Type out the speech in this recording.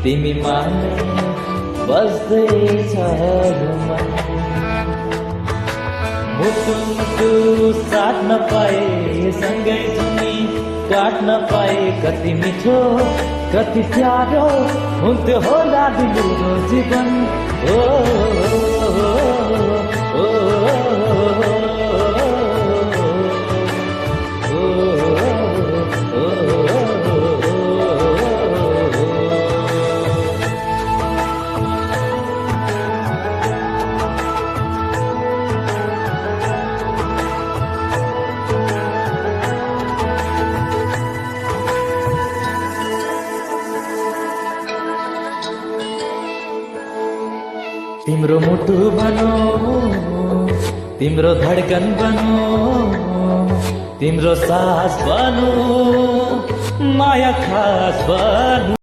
तिमी माने बस्दैछ मन मुटु मुटु साट्न पाए सँगै जुनी काट्न पाए कति मिठो कति प्यारो हुन्थ्यो होला दिलो जीवन ओ, ओ, तिम्रो मुटु बनो तिम्रो धडकन बनो तिम्रो सास बनो माया खास बनो